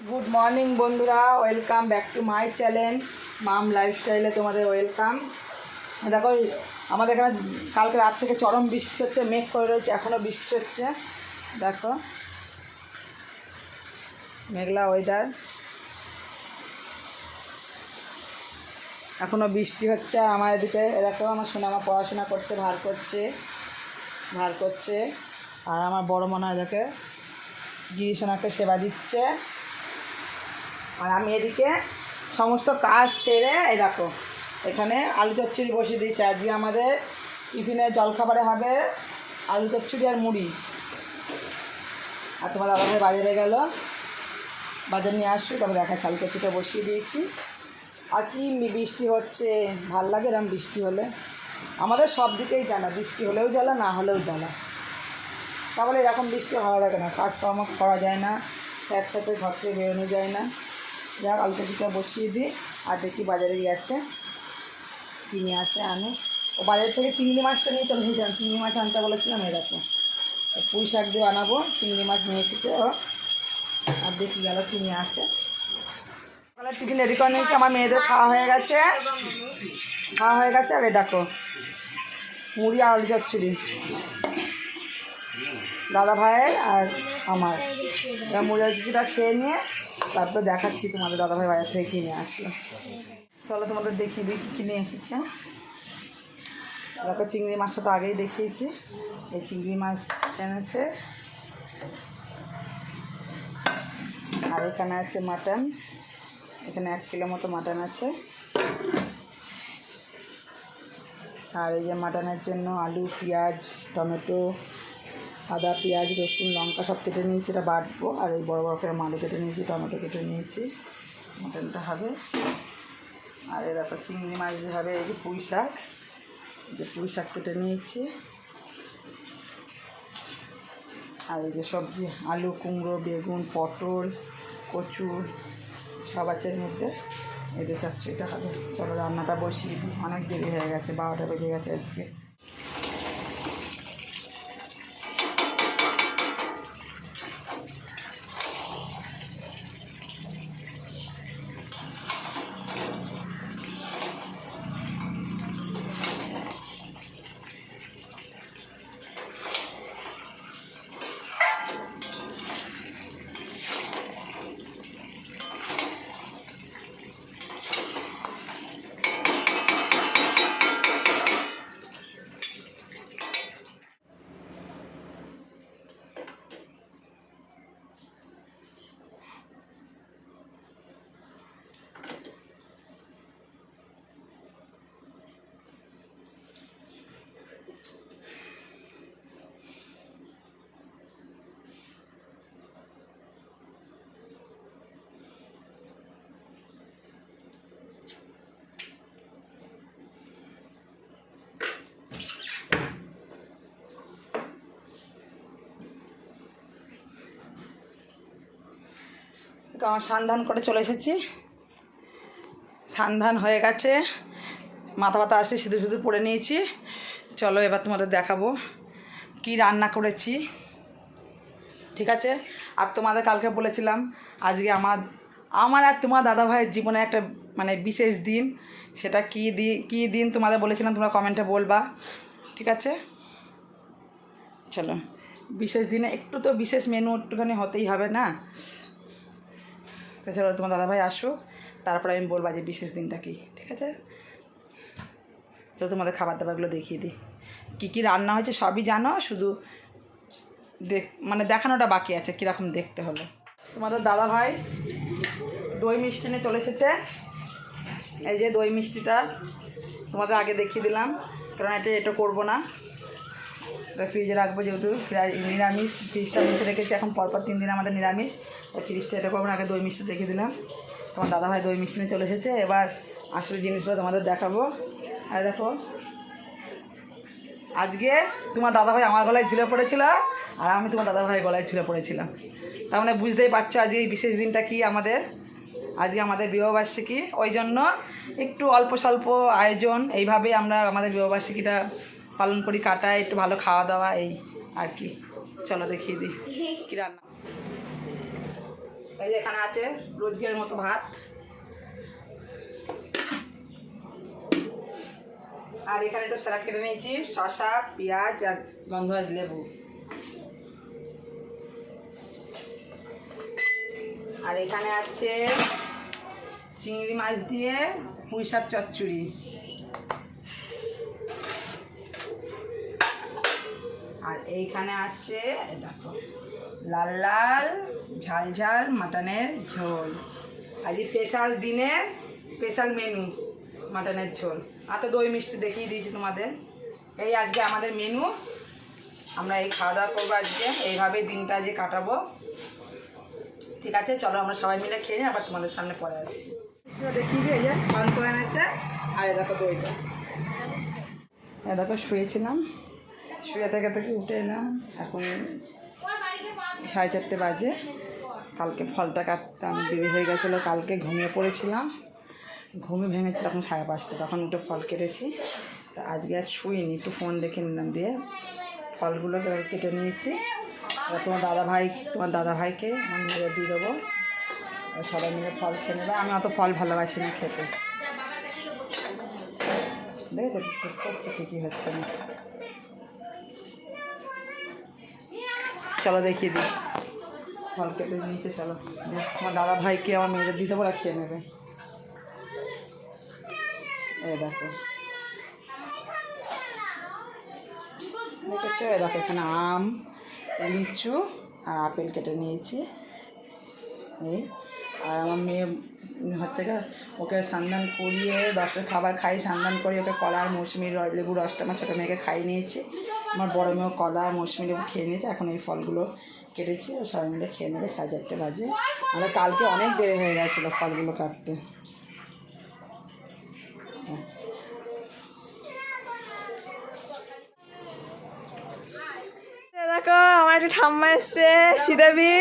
Good morning বন্ধুরা, welcome back to my channel mom লাইফস্টাইলে তোমাদের ওয়েলকাম। দেখো আমাদের এখানে কালকে রাত থেকে চরম বৃষ্টি হচ্ছে, মেঘ করে রয়েছে, এখনও বৃষ্টি হচ্ছে। দেখো মেঘলা ওয়েদার, এখনও বৃষ্টি হচ্ছে। আর আমার এদিকে দেখো আমার সোনামা পড়াশোনা করছে, ভার করছে। আর আমার বড় মনে হয় দেখে গিরিশোনাকে সেবা দিচ্ছে। আর আমি এদিকে সমস্ত কাজ সেরে এই দেখো এখানে আলু চচ্চড়ি বসিয়ে দিয়েছি। আজকে আমাদের টিফিনের জলখাবারে হবে আলু চচ্চড়ি আর মুড়ি। আর তোমার দাদাভাই বাজারে গেল, বাজার নিয়ে আসছি, তবে দেখা আলু চচ্চড়িটা বসিয়ে দিয়েছি। আর কি বৃষ্টি হচ্ছে, ভাল লাগে এরকম বৃষ্টি হলে। আমাদের সব দিকেই জ্বালা, বৃষ্টি হলেও জ্বালা, না হলেও জ্বালা। তাহলে এরকম বৃষ্টি ভালো লাগে না, কাজকর্ম করা যায় না, একসাথে ঘর থেকে বেরোনো যায় না। যাক আলু চচ্চড়িটা বসিয়ে দিই। আর দেখি বাজারে গেছে, কিনে আসে আনে। ও বাজার থেকে চিংড়ি মাছটা নিয়ে চলে এসেছিলাম, চিংড়ি মাছ আনতে বলেছিলাম। এরকম পুঁই শাক দিয়ে বানাবো, চিংড়ি মাছ নিয়ে এসেছে ও। আর দেখি গেল কিনে আসে। তাহলে টিফিন রেডি করে নিয়েছি, আমার মেয়েদের খাওয়া হয়ে গেছে। আর এ দেখো মুড়ি আর আলু চচ্চড়ি দাদা ভাইয়ের আর আমার। মুড়ি আলু চচ্চড়িটা খেয়ে নিয়ে তারপর দেখাচ্ছি তোমাদের দাদাভাই বাজার থেকে কিনে আসলো। চলো তোমাদের দেখিয়ে দিই কী কিনে এসেছে। দেখো চিংড়ি মাছটা তো আগেই দেখিয়েছি, এই চিংড়ি মাছ এনেছে। আর এখানে আছে মাটন, এখানে 1 কিলো মতো মাটন আছে। আর এই যে মাটনের জন্য আলু, পেঁয়াজ, টমেটো, আদা, পেঁয়াজ, রসুন, লঙ্কা সব কেটে নিয়েছি, এটা বাটবো। আর এই বড় বড় করে আলু কেটে নিয়েছি, টমেটো কেটে নিয়েছি, মাটনটা হবে। আর এই দেখো চিংড়ি মাছ দিয়ে হবে এই যে পুঁই শাক কেটে নিয়েছি। আর এই যে সবজি আলু, কুমড়ো, বেগুন, পটল, কচু সব আছে এর মধ্যে। এই যে চচ্চড়িটা হবে। চলো রান্নাটা বসিয়ে দিই, অনেক দেরি হয়ে গেছে, 12টা বেজে গেছে আজকে। আমার স্নান করে চলে এসেছি, স্নান হয়ে গেছে, মাথা ব্যথা আসে, শুধু পরে নিয়েছি। চলো এবার তোমাদের দেখাবো কি রান্না করেছি, ঠিক আছে। আর তোমাদের কালকে বলেছিলাম আজকে আমার আর তোমার দাদাভাইয়ের জীবনে একটা বিশেষ দিন। সেটা কী দিন তোমাদের বলেছিলাম, তোমরা কমেন্টে বলবা, ঠিক আছে। চলো বিশেষ দিনে একটু তো বিশেষ মেনু একটুখানি হতেই হবে না। চলো তোমার দাদাভাই আসুক, তারপরে আমি বলবো যে বিশেষ দিনটা কী, ঠিক আছে। চলো তোমাদের খাবার দাবারগুলো দেখিয়ে দিই, কী রান্না হয়েছে সবই জানো, শুধু দেখানোটা বাকি আছে কীরকম দেখতে হলো। তোমাদের দাদাভাই দই মিষ্টি নিয়ে চলে এসেছে। এই যে দই মিষ্টিটা তোমাদের আগে দেখিয়ে দিলাম, কারণ এটা করবো না, ফ্রিজে রাখবো, যেহেতু নিরামিষ। ফ্রিজটা মুছে রেখেছি, এখন পরপর 3 দিন আমাদের নিরামিষ, ফ্রিজটা এটা করবো না, আগে দই মিষ্টি রেখে দিলাম। তোমার দাদাভাই দই মিষ্টি নিয়ে চলে এসেছে। এবার আসলে জিনিসগুলো তোমাদের দেখাবো। আর দেখো আজকে তোমার দাদাভাই আমার গলায় ঝুলে পড়েছিল, আর আমি তোমার দাদাভাইয়ের গলায় ঝুলে পড়েছিলাম। তার মানে বুঝতেই পারছো আজকে এই বিশেষ দিনটা কি আমাদের। আজকে আমাদের বিবাহবার্ষিকী, ওই জন্য একটু অল্প স্বল্প আয়োজন, এইভাবেই আমরা আমাদের বিবাহবার্ষিকীটা পালন করি, কাটাই, একটু ভালো খাওয়া দাওয়া, এই আর কি। চলো দেখিয়ে দিই কী রান্না। এই যে এখানে আছে রোজগের মতো ভাত, আর এখানে একটু স্যালাড কেটে নিয়েছি, শসা, পেঁয়াজ আর গন্ধরাজ লেবু। আর এখানে আছে চিংড়ি মাছ দিয়ে পুঁই শাক চচ্চড়ি। আর এইখানে আছে দেখো লাল লাল ঝাল ঝাল মাটনের ঝোল। আজ স্পেশাল দিনের স্পেশাল মেনু মাটনের ঝোল। আর তো দই মিষ্টি দেখিয়ে দিয়েছি তোমাদের। এই আজকে আমাদের মেনু, আমরা এই খাওয়া দাওয়া করবো আজকে, এইভাবেই দিনটা আজকে কাটাবো। ঠিক আছে, চলো আমরা সবাই মিলে খেয়ে নিই, আবার তোমাদের সামনে পরে আসছি। দেখিয়ে দিয়ে যে পান্ত এনেছে, আর এ দেখো দইটা। এ দেখো শুয়েছিলাম, শুয়ে থেকে উঠে এলাম, এখন 4:30 বাজে। কালকে ফলটা কাটতে আমি দেরি হয়ে গেছিলো, কালকে ঘুমিয়ে পড়েছিলাম, ঘুমে ভেঙেছি তখন 5:30, তখন উঠে ফল কেটেছি। তা আজকে আর শুইনি, একটু ফোন দেখে নিলাম, দিয়ে ফলগুলো কেটে নিয়েছি। তোমার দাদাভাইকে আমি মেরে দিয়ে দেবো, সবাই মিলে ফল খেয়ে নেবে। আমি অত ফল ভালোবাসি না খেতে, দেখো ঠিক করছি, ঠিকই হচ্ছে না। চলো দেখিয়ে দিই, ফল কেটে নিয়েছে, চলো তোমার দাদাভাইকে আমার মেয়েদের দিতে বলে খেয়ে নেবে। এই দেখো দেখেছো, এই দেখো এখানে আম, লিচু আর আপেল কেটে নিয়েছি। এই আর আমার মেয়ে হচ্ছে ওকে স্নান করিয়ে 10টার খাবার খাই, স্নান করিয়ে ওকে কলা আর মৌসুমি লেবু রসটা আমার ছোটো মেয়েকে খাইয়ে নিয়েছি। আমার বড়ো মেয়েও কলা আর মৌসুমি লেবু খেয়ে নিয়েছে। এখন এই ফলগুলো কেটেছি, ও সবাই মিলে খেয়ে নেবে। 4:30 বাজে, আমাদের কালকে অনেক দেরি হয়ে গেছিলো ফলগুলো কাটতে। দেখো আমার একটু ঠাম্মা এসছে, শ্রীদেবী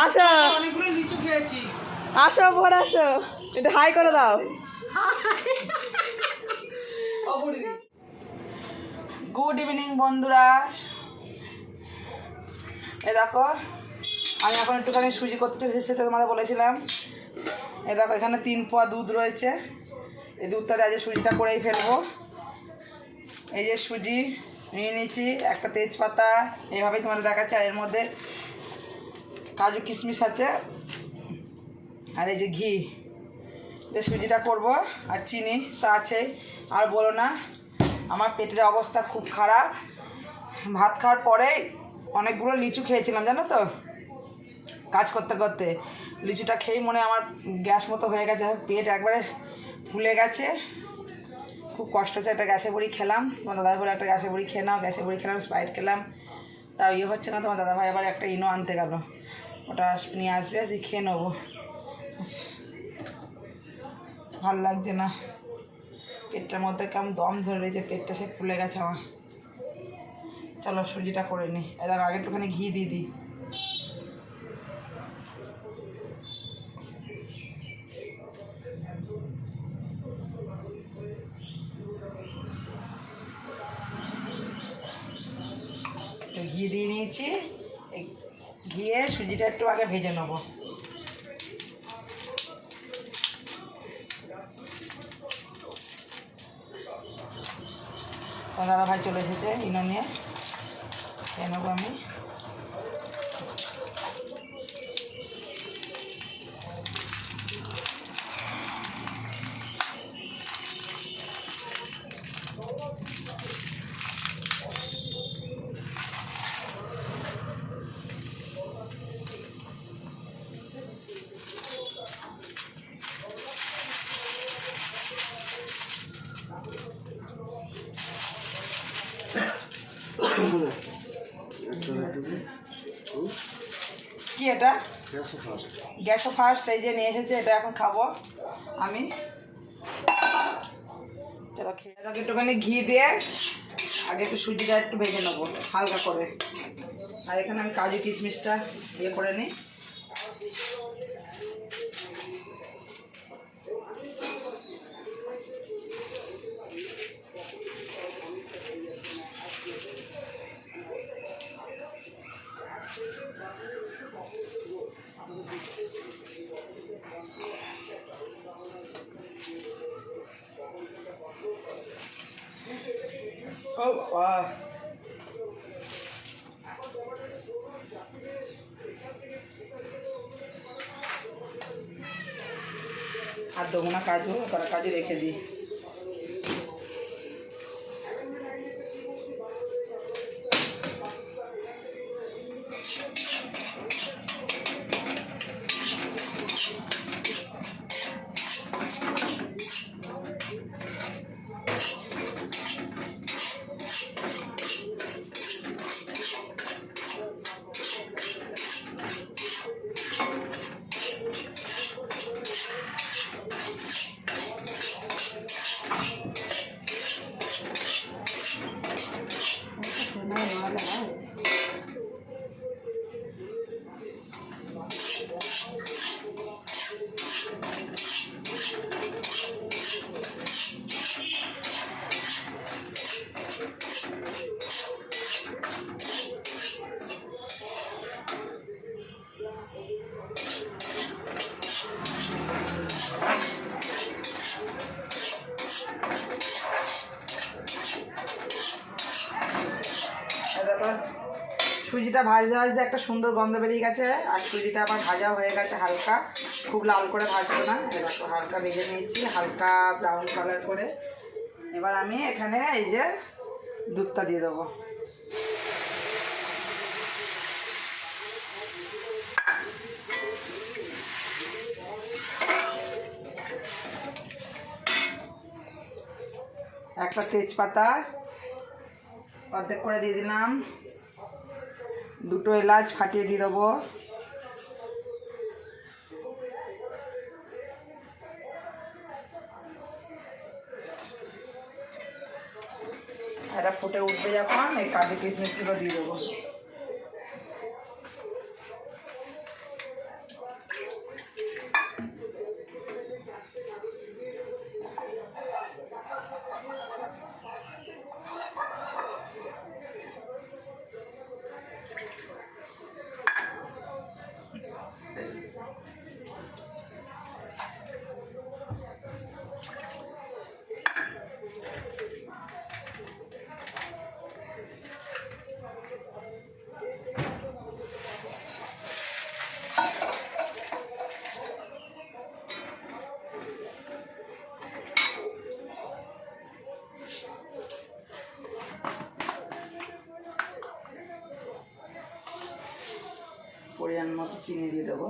আসো, আসো ভোর আসো, একটু হাই করে দাও। গুড ইভিনিং বন্ধুরা। এ দেখো আমি এখন একটুখানি সুজি করতে চলেছি, সেটা তোমাদের বলেছিলাম। এ দেখো এখানে 3 পোয়া দুধ রয়েছে, এই দুধটাতে আজকে সুজিটা করেই ফেলবো। এই যে সুজি নিয়ে নিয়েছি, একটা তেজপাতা এইভাবেই তোমাদের দেখাচ্ছে, আর এর মধ্যে কাজু কিশমিশ আছে, আর এই যে ঘি দিয়ে সুজিটা করব, আর চিনি তো আছেই। আর বলো না, আমার পেটের অবস্থা খুব খারাপ। ভাত খাওয়ার পরেই অনেকগুলো লিচু খেয়েছিলাম জানো তো, কাজ করতে করতে লিচুটা খেয়েই মনে আমার গ্যাস মতো হয়ে গেছে, পেট একবারে ফুলে গেছে, খুব কষ্ট হচ্ছে। একটা গ্যাসের বড়ি খেলাম, তোমার দাদাভাই বলে একটা গ্যাসের বড়ি খেয়ে নাও, গ্যাসের বড়ি খেলাম, স্প্রাইট খেলাম, তাও ইয়ে হচ্ছে না। তোমার দাদাভাই আবার একটা ইনো আনতে গেল, ওটা নিয়ে আসবে, দিয়ে খেয়ে নেবো। ভালো লাগছে না, পেটটার মধ্যে কেমন দম ধরে রয়েছে, পেটটা সে ফুলে গেছে আমার। চলো সুজিটা করে নিই। এবার আগে একটুখানি ঘি দিয়ে দিই। ঘি দিয়ে নিয়েছি, এই ঘিয়ে সুজিটা একটু আগে ভেজে নেবো। দাদাভাই চলে এসেছে ইনো নিয়ে, খেয়ে নেবো আমি। কি এটা? গ্যাসও ফার্স্ট, এই যে নিয়ে এসেছে, এটা এখন খাবো আমি। চলো খেয়ে তাকে একটুখানি ঘি দিয়ে আগে একটু সুজিটা একটু ভেজে নেবো হালকা করে। আর এখানে আমি কাজু কিশমিশটা ইয়ে করে নিই। ও বাবা, আর দেবো না কাজু, কটা কাজু রেখে দিই। সুজিটা ভাজতে ভাজতে একটা সুন্দর গন্ধ বেরিয়ে গেছে, আর সুজিটা আবার ভাজা হয়ে গেছে হালকা, খুব লাল করে ভাজবো না। এবার হালকা ভেজে নিয়েছি, হালকা ব্রাউন কালার করে। এবার আমি এখানে এই যে দুধটা দিয়ে দেবো। একটা তেজপাতা অর্ধেক করে দিয়ে দিলাম, দুটো এলাচ ফাটিয়ে দিয়ে দেবো, এটা ফুটে উঠবে যখন এই কাজু কিশমিশগুলো দিয়ে দেবো। পরিমাণ মতো চিনি দিয়ে দেবো।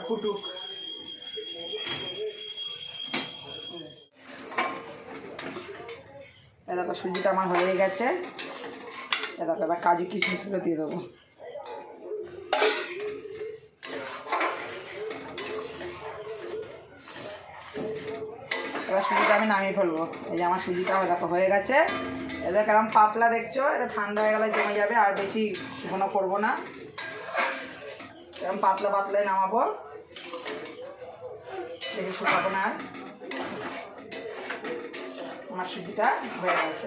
ফুটুক। এরকম সুজিটা আমার হয়ে গেছে, এরকম এবার কাজু কিশমিশগুলো দিয়ে দেবো। এবার সুজিটা আমি নামিয়ে ফেলবো। এই যে আমার সুজিটা এরকম হয়ে গেছে, এবার কেমন পাতলা দেখছো, এটা ঠান্ডা হয়ে গেলে জমে যাবে, আর বেশি ঘন করবো না, এরকম পাতলা পাতলায় নামাবো, বেশি শুকাবো না। আর আমার সুজিটা হয়ে গেছে,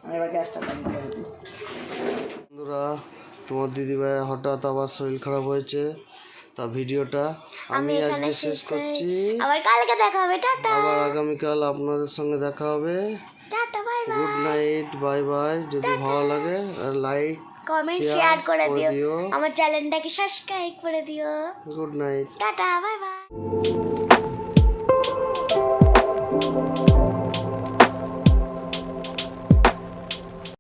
আমি এবার গ্যাসটা বন্ধ করে দিই। বন্ধুরা, তোমার দিদিভাই হঠাৎ আবার শরীর খারাপ হয়েছে, তা ভিডিওটা আমি আজকে শেষ করছি। আবার কালকে দেখা হবে, টাটা। আবার আগামীকাল আপনাদের সঙ্গে দেখা হবে। Tata, bye bye. Good night, bye bye. যদি ভালো লাগে লাইক কমেন্ট শেয়ার করে দিও, আমার চ্যানেলটাকে সাবস্ক্রাইব করে দিও। Good night, tata, bye bye.